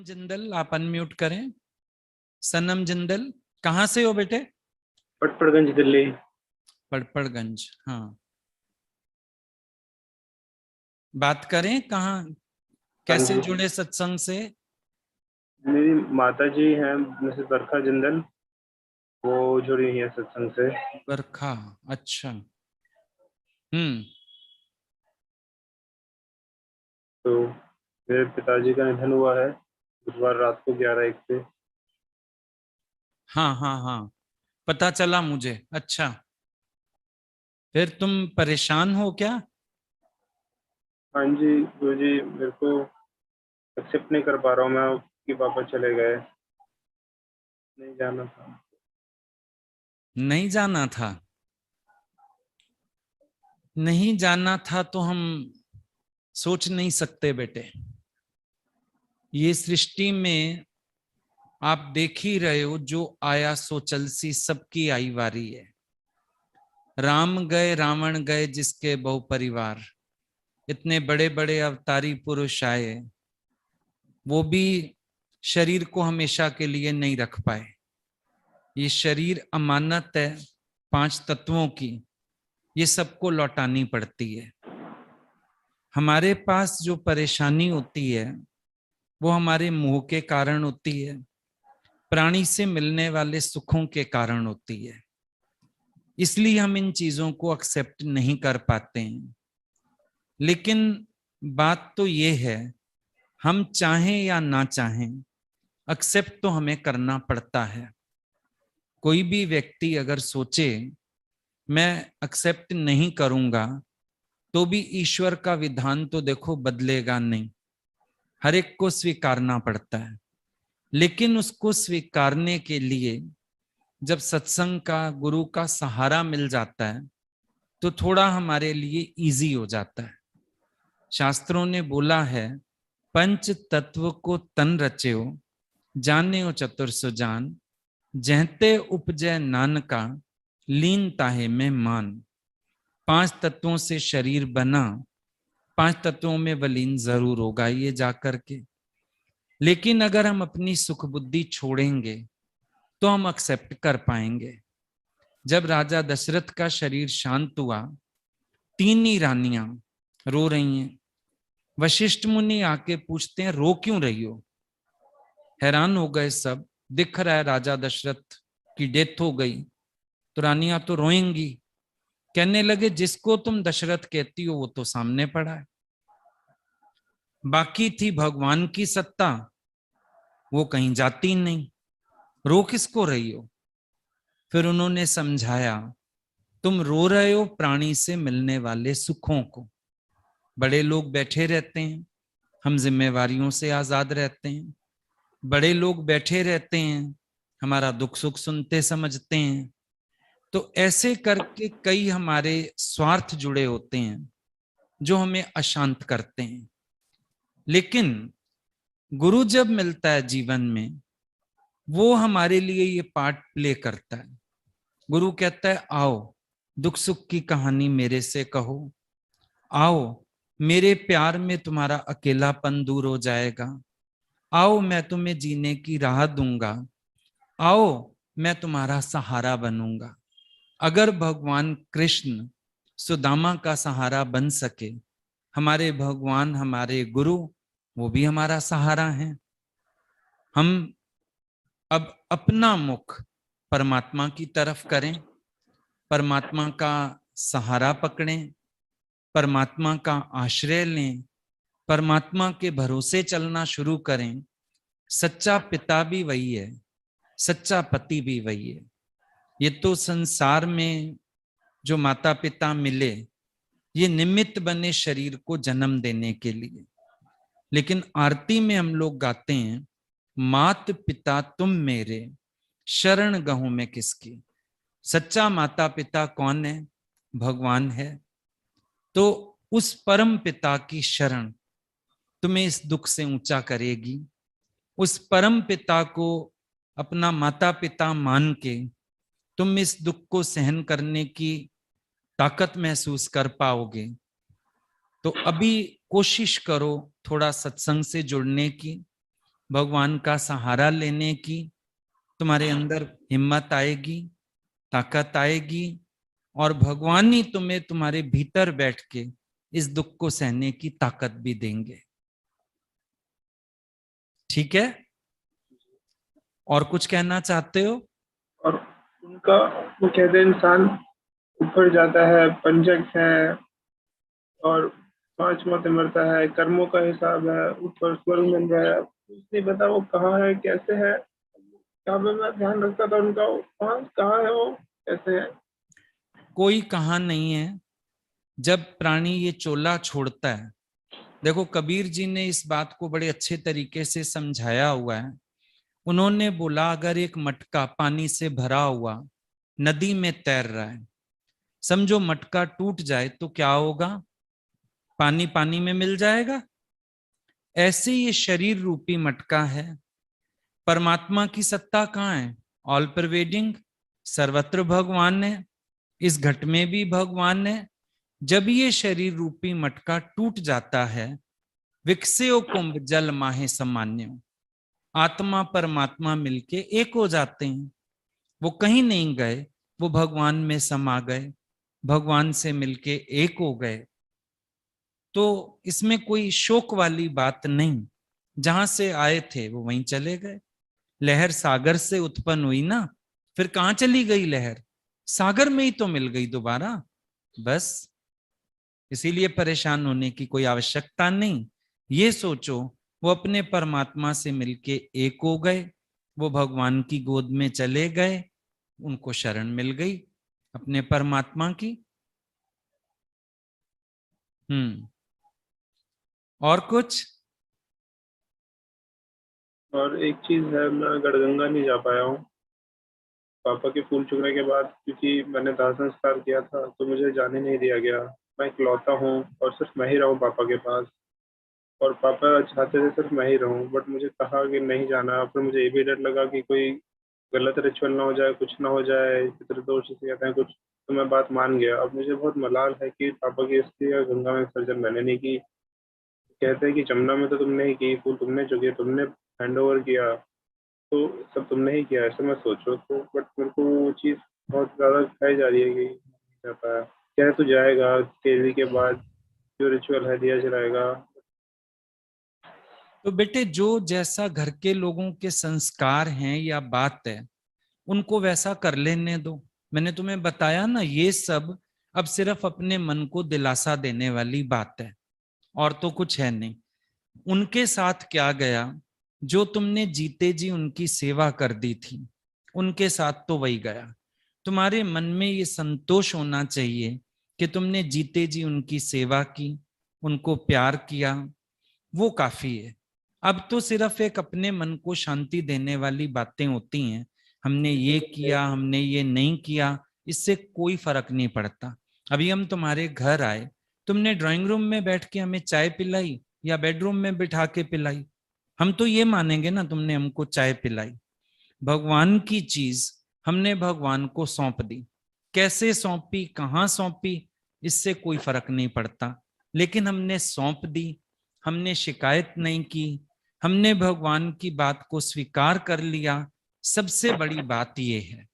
जिंदल, आप अनम्यूट करें। सनम जिंदल, कहाँ से हो बेटे? पटपड़गंज दिल्ली। पड़पड़गंज, हाँ। बात करें कहाँ, हाँ कैसे जी, जुड़े सत्संग से? मेरी माता जी हैं मिसेस बरखा जिंदल, वो जुड़ी हुई है सत्संग से। बरखा, अच्छा। हम्म। तो मेरे पिताजी का निधन हुआ है बुधवार रात को 11:01 पे। हाँ हाँ हाँ, पता चला मुझे। अच्छा, फिर तुम परेशान हो क्या? हाँ जी गुरु जी, मेरे को एक्सेप्ट नहीं कर पा रहा हूँ मैं कि पापा चले गए। नहीं जाना था। नहीं जाना था? नहीं जाना था तो हम सोच नहीं सकते बेटे। ये सृष्टि में आप देख ही रहे हो, जो आया सो चलसी, सबकी आई वारी है। राम गए रावण गए जिसके बहु परिवार, इतने बड़े बड़े अवतारी पुरुष आए, वो भी शरीर को हमेशा के लिए नहीं रख पाए। ये शरीर अमानत है 5 तत्वों की, ये सबको लौटानी पड़ती है। हमारे पास जो परेशानी होती है वो हमारे मोह के कारण होती है, प्राणी से मिलने वाले सुखों के कारण होती है। इसलिए हम इन चीजों को एक्सेप्ट नहीं कर पाते हैं। लेकिन बात तो ये है, हम चाहें या ना चाहें, एक्सेप्ट तो हमें करना पड़ता है। कोई भी व्यक्ति अगर सोचे मैं एक्सेप्ट नहीं करूंगा, तो भी ईश्वर का विधान तो देखो बदलेगा नहीं, हर एक को स्वीकारना पड़ता है। लेकिन उसको स्वीकारने के लिए जब सत्संग का, गुरु का सहारा मिल जाता है, तो थोड़ा हमारे लिए इजी हो जाता है। शास्त्रों ने बोला है, पंच तत्व को तन रच्यो, जाने चतुर सुजान, जहते उपजय नानका, लीन ताहे में मान। 5 तत्वों से शरीर बना, 5 तत्वों में वलीन जरूर होगा ये जाकर के। लेकिन अगर हम अपनी सुख बुद्धि छोड़ेंगे तो हम एक्सेप्ट कर पाएंगे। जब राजा दशरथ का शरीर शांत हुआ, 3 ही रानियां रो रही हैं। वशिष्ठ मुनि आके पूछते हैं रो क्यों रही हो? हैरान हो गए सब, दिख रहा है राजा दशरथ की डेथ हो गई, तो रानियां तो रोएंगी। कहने लगे जिसको तुम दशरथ कहती हो वो तो सामने पड़ा है, बाकी थी भगवान की सत्ता, वो कहीं जाती नहीं, रो किसको रही हो? फिर उन्होंने समझाया, तुम रो रहे हो प्राणी से मिलने वाले सुखों को। बड़े लोग बैठे रहते हैं, हम जिम्मेवारियों से आजाद रहते हैं। बड़े लोग बैठे रहते हैं, हमारा दुख सुख सुनते समझते हैं। तो ऐसे करके कई हमारे स्वार्थ जुड़े होते हैं जो हमें अशांत करते हैं। लेकिन गुरु जब मिलता है जीवन में, वो हमारे लिए ये पार्ट प्ले करता है। गुरु कहता है आओ, दुख सुख की कहानी मेरे से कहो। आओ, मेरे प्यार में तुम्हारा अकेलापन दूर हो जाएगा। आओ, मैं तुम्हें जीने की राह दूंगा। आओ, मैं तुम्हारा सहारा बनूंगा। अगर भगवान कृष्ण सुदामा का सहारा बन सके, हमारे भगवान, हमारे गुरु, वो भी हमारा सहारा है। हम अब अपना मुख परमात्मा की तरफ करें, परमात्मा का सहारा पकड़ें, परमात्मा का आश्रय लें, परमात्मा के भरोसे चलना शुरू करें। सच्चा पिता भी वही है, सच्चा पति भी वही है। ये तो संसार में जो माता पिता मिले, ये निमित्त बने शरीर को जन्म देने के लिए। लेकिन आरती में हम लोग गाते हैं, मात पिता तुम मेरे, शरण गहूं में किसकी। सच्चा माता पिता कौन है? भगवान है। तो उस परम पिता की शरण तुम्हें इस दुख से ऊंचा करेगी। उस परम पिता को अपना माता पिता मान के तुम इस दुख को सहन करने की ताकत महसूस कर पाओगे। तो अभी कोशिश करो थोड़ा सत्संग से जुड़ने की, भगवान का सहारा लेने की तुम्हारे अंदर हिम्मत आएगी, ताकत आएगी, और भगवान ही तुम्हें तुम्हारे भीतर बैठ के इस दुख को सहने की ताकत भी देंगे। ठीक है? और कुछ कहना चाहते हो? और उनका, वो कहते हैं इंसान ऊपर जाता है, पंचक है, और 5 मौतें मरता है, कर्मों का हिसाब है, ऊपर स्वर्ग मिल रहा है, कुछ नहीं पता वो कहाँ है, कैसे है। कहाँ पे मैं ध्यान रखता था उनका, कहाँ कहाँ है वो, कैसे है। कोई कहाँ नहीं है। जब प्राणी ये चोला छोड़ता है, देखो कबीर जी ने इस बात को बड़े अच्छे तरीके से समझाया हुआ है। उन्होंने बोला अगर एक मटका पानी से भरा हुआ नदी में तैर रहा है, समझो मटका टूट जाए तो क्या होगा? पानी पानी में मिल जाएगा। ऐसे ये शरीर रूपी मटका है। परमात्मा की सत्ता कहाँ है? ऑल परवेडिंग, सर्वत्र भगवान है। इस घट में भी भगवान है। जब ये शरीर रूपी मटका टूट जाता है, विकस्यो कुंभ जल माहे समान्यो, आत्मा परमात्मा मिलके एक हो जाते हैं। वो कहीं नहीं गए, वो भगवान में समा गए, भगवान से मिलके एक हो गए। तो इसमें कोई शोक वाली बात नहीं। जहां से आए थे वो वहीं चले गए। लहर सागर से उत्पन्न हुई ना, फिर कहां चली गई लहर? सागर में ही तो मिल गई दोबारा। बस इसीलिए परेशान होने की कोई आवश्यकता नहीं। ये सोचो वो अपने परमात्मा से मिलके एक हो गए, वो भगवान की गोद में चले गए, उनको शरण मिल गई अपने परमात्मा की। और कुछ? और एक चीज है, मैं गढ़गंगा नहीं जा पाया हूँ पापा के फूल चुगने के बाद, क्योंकि मैंने दाह संस्कार किया था तो मुझे जाने नहीं दिया गया। मैं इकलौता हूँ और सिर्फ मैं ही रहूँ पापा के पास, और पापा चाहते थे सिर्फ मैं ही रहूँ, बट मुझे कहा कि नहीं जाना। फिर मुझे ये भी डर लगा कि कोई गलत रिचुअल ना हो जाए, कुछ ना हो जाए, पितृदोष से कहते हैं कुछ। तो मैं बात मान गया। अब मुझे बहुत मलाल है कि पापा की अस्थि या गंगा में विसर्जन मैंने नहीं की। कहते हैं कि जमुना में तो तुमने ही की, फूल तुमने चुके, तुमने हैंड ओवर किया, तो सब तुमने ही किया, ऐसे मैं सोचो तो। बट मेरे को वो चीज़ बहुत ज़्यादा खाई जा रही है कि नहीं जा पाया। क्या तू जाएगा, तेरहवीं के बाद जो रिचुअल है दिया जलाएगा। तो बेटे जो जैसा घर के लोगों के संस्कार हैं या बात है, उनको वैसा कर लेने दो। मैंने तुम्हें बताया ना, ये सब अब सिर्फ अपने मन को दिलासा देने वाली बात है, और तो कुछ है नहीं। उनके साथ क्या गया? जो तुमने जीते जी उनकी सेवा कर दी थी, उनके साथ तो वही गया। तुम्हारे मन में ये संतोष होना चाहिए कि तुमने जीते जी उनकी सेवा की, उनको प्यार किया, वो काफी है। अब तो सिर्फ एक अपने मन को शांति देने वाली बातें होती हैं, हमने ये किया, हमने ये नहीं किया, इससे कोई फर्क नहीं पड़ता। अभी हम तुम्हारे घर आए, तुमने ड्राइंग रूम में बैठ के हमें चाय पिलाई या बेडरूम में बिठा के पिलाई, हम तो ये मानेंगे ना तुमने हमको चाय पिलाई। भगवान की चीज हमने भगवान को सौंप दी। कैसे सौंपी, कहाँ सौंपी, इससे कोई फर्क नहीं पड़ता, लेकिन हमने सौंप दी। हमने शिकायत नहीं की, हमने भगवान की बात को स्वीकार कर लिया। सबसे बड़ी बात ये है,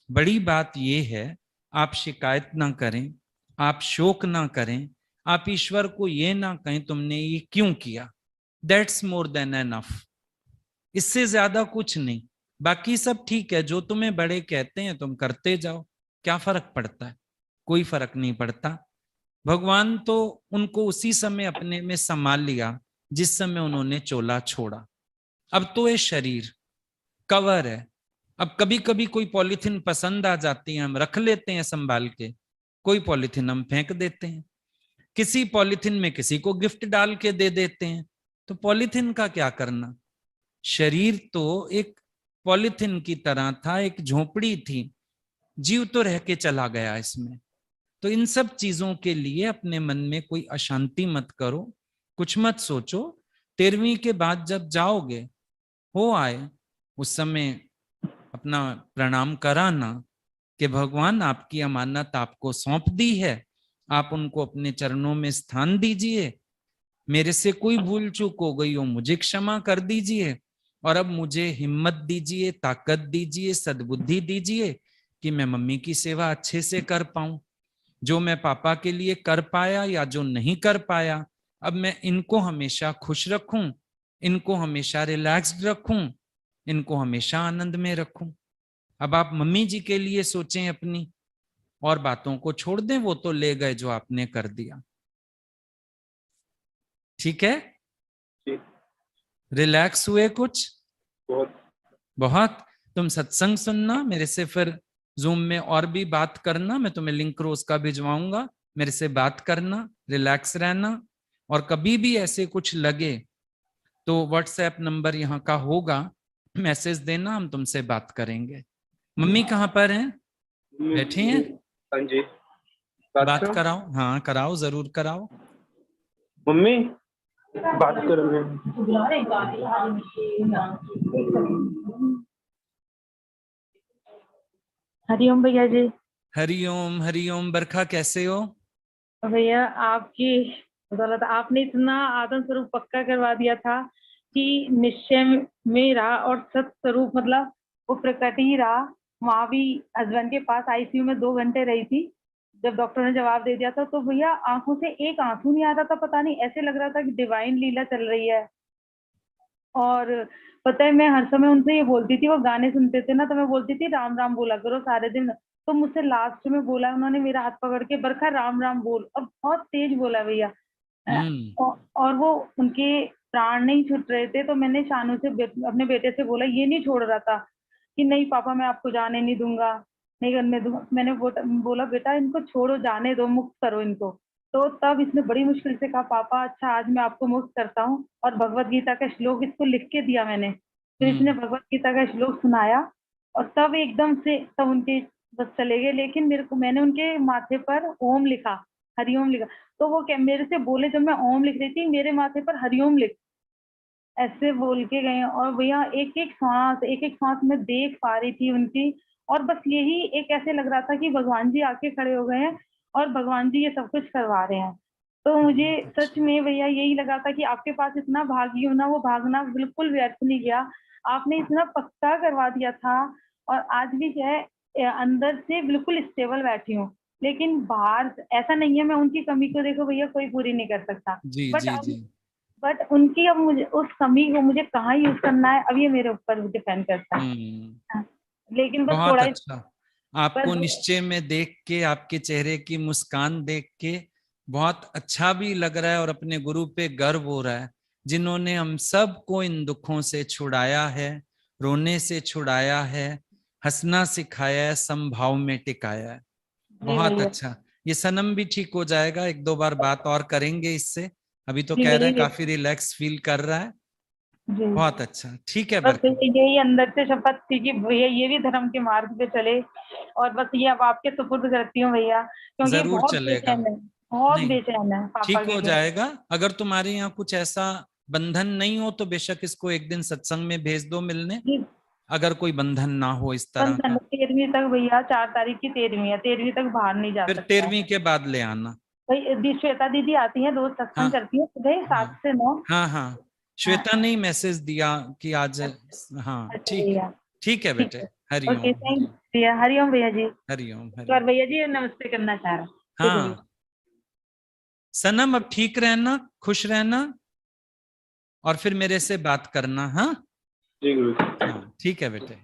बड़ी बात ये है, आप शिकायत ना करें, आप शोक ना करें, आप ईश्वर को ये ना कहें तुमने ये क्यों किया। That's more than enough. इससे ज्यादा कुछ नहीं। बाकी सब ठीक है, जो तुम्हें बड़े कहते हैं तुम करते जाओ, क्या फर्क पड़ता है? कोई फर्क नहीं पड़ता। भगवान तो उनको उसी समय अपने में संभाल लिया जिस समय उन्होंने चोला छोड़ा। अब तो ये शरीर कवर है। अब कभी कभी कोई पॉलिथीन पसंद आ जाती है, हम रख लेते हैं संभाल के, कोई पॉलिथीन हम फेंक देते हैं, किसी पॉलिथीन में किसी को गिफ्ट डाल के दे देते हैं। तो पॉलिथीन का क्या करना? शरीर तो एक पॉलिथीन की तरह था, एक झोपड़ी थी, जीव तो रह के चला गया इसमें। तो इन सब चीजों के लिए अपने मन में कोई अशांति मत करो, कुछ मत सोचो। 13वीं के बाद जब जाओगे, हो आए, उस समय अपना प्रणाम कराना कि भगवान आपकी अमानत आपको सौंप दी है, आप उनको अपने चरणों में स्थान दीजिए, मेरे से कोई भूल चूक हो गई हो मुझे क्षमा कर दीजिए, और अब मुझे हिम्मत दीजिए, ताकत दीजिए, सद्बुद्धि दीजिए कि मैं मम्मी की सेवा अच्छे से कर पाऊं। जो मैं पापा के लिए कर पाया या जो नहीं कर पाया, अब मैं इनको हमेशा खुश रखूं, इनको हमेशा रिलैक्स्ड रखूं, इनको हमेशा आनंद में रखूं। अब आप मम्मी जी के लिए सोचें अपनी, और बातों को छोड़ दें, वो तो ले गए जो आपने कर दिया। ठीक है, जी, रिलैक्स हुए कुछ? बहुत। बहुत। तुम सत्संग सुनना, मेरे से फिर जूम में और भी बात करना, मैं तुम्हें लिंक रोज का भिजवाऊंगा, मेरे से बात करना, रिलैक्स रहना। और कभी भी ऐसे कुछ लगे तो व्हाट्सएप नंबर यहाँ का होगा, मैसेज देना, हम तुमसे बात करेंगे। मम्मी कहाँ पर हैं? बैठे हैं? हाँ जी, बात करो। कराओ, हाँ कराओ, जरूर कराओ। मम्मी बात कर रहे हैं। हरिओम भैया जी। हरिओम हरिओम। बरखा कैसे हो? भैया आपकी बदौलत आपने इतना आत्म स्वरूप पक्का करवा दिया था कि निश्चय में रहा और सत स्वरूप मतलब वो प्रकट ही रहा। वहां भी हस्बैंड के पास आईसीयू में 2 घंटे रही थी। जब डॉक्टर ने जवाब दे दिया था तो भैया आंखों से एक आंसू नहीं आ रहा था, पता नहीं ऐसे लग रहा था कि डिवाइन लीला चल रही है। और पता है मैं हर समय उनसे ये बोलती थी, वो गाने सुनते थे ना तो मैं बोलती थी राम राम बोला करो सारे दिन। तो मुझसे लास्ट में बोला उन्होंने, मेरा हाथ पकड़ के, बरखा राम राम बोल, और बहुत तेज बोला भैया। और वो उनके प्राण नहीं छूट रहे थे तो मैंने शानू से अपने बेटे से बोला, ये नहीं छोड़ रहा था कि नहीं पापा मैं आपको जाने नहीं दूंगा, नहीं करने दूंगा। मैंने बोला बेटा इनको छोड़ो, जाने दो, मुक्त करो इनको। तो तब इसने बड़ी मुश्किल से कहा पापा अच्छा आज मैं आपको मुक्त करता हूँ, और भगवत गीता का श्लोक इसको लिख के दिया मैंने। फिर इसने भगवत गीता का श्लोक सुनाया और तब एकदम से तब उनके बस चले गए। लेकिन मैंने उनके माथे पर ओम लिखा, हरिओम लिखा। तो वो मेरे से बोले जब मैं ओम लिख रही थी मेरे माथे पर हरिओम लिख, ऐसे बोल के गए। और भैया एक एक सांस मैं देख पा रही थी उनकी। और बस यही एक ऐसे लग रहा था कि भगवान जी आके खड़े हो गए हैं और भगवान जी ये सब कुछ करवा रहे हैं। तो मुझे सच में भैया यही लगा था कि आपके पास इतना भागी हूं ना, वो भागना बिल्कुल व्यर्थ नहीं गया। आपने इतना पक्का करवा दिया था और आज भी जो है अंदर से बिल्कुल स्टेबल बैठी हूँ। लेकिन बाहर ऐसा नहीं है, मैं उनकी कमी को देखो भैया कोई पूरी नहीं कर सकता। जी बट जी अब जी। बट उनकी अब मुझे उस कमी को मुझे कहाँ यूज करना है अब ये मेरे ऊपर डिपेंड करता है। हाँ, लेकिन बस बहुत थोड़ा अच्छा। आपको बस निश्चय में देख के, आपके चेहरे की मुस्कान देख के बहुत अच्छा भी लग रहा है, और अपने गुरु पे गर्व हो रहा है, जिन्होंने हम सबको इन दुखों से छुड़ाया है, रोने से छुड़ाया है, हंसना सिखाया है, समभाव में टिकाया है। जी बहुत भैया। अच्छा। ये सनम भी ठीक हो जाएगा, 1-2 बार बात और करेंगे इससे। अभी तो जी कह रहे भैया हैं काफी रिलैक्स फील कर रहा है। जी बहुत अच्छा, ठीक है बस बरका। यही अंदर से शपथ थी कि भैया ये भी धर्म के मार्ग पे चले। और बस ये अब आपके सुपुर्द करती हूँ भैया, क्योंकि ये जरूर बहुत चलेगा। बेचैन है, बहुत नहीं, बेचैन है पापा ठीक के हो लिए। जाएगा। अगर तुम्हारे यहाँ कुछ ऐसा बंधन नहीं हो तो बेशक इसको एक दिन सत्संग में भेज दो मिलने, जी अगर कोई बंधन ना हो इस तरह बंधन का। 13वीं तक भैया, 4 तारीख की 13वीं है, 13वीं तक बाहर नहीं जा फिर सकता है। 13वीं के बाद ले आना। भाई श्वेता दीदी आती हैं, रोज हाँ सत्संग करती हैं सुबह हाँ 7 से 9। हाँ हाँ। हाँ श्वेता ने ही मैसेज दिया कि आज। हाँ अच्छा ठीक है। भैया, ठीक है ठीक बेटे। है। Hariom okay thank Hariom. भैया, हरिओम भैया जी। हरिओम और हरिओम। भैया जी नमस्ते करना चाह रहा हूँ। ठीक है भैया। हाँ सनम, अब ठीक रहना, खुश रहना, और फिर मेरे से बात करना। हाँ जी गुरु जी। हाँ ठीक है बेटे।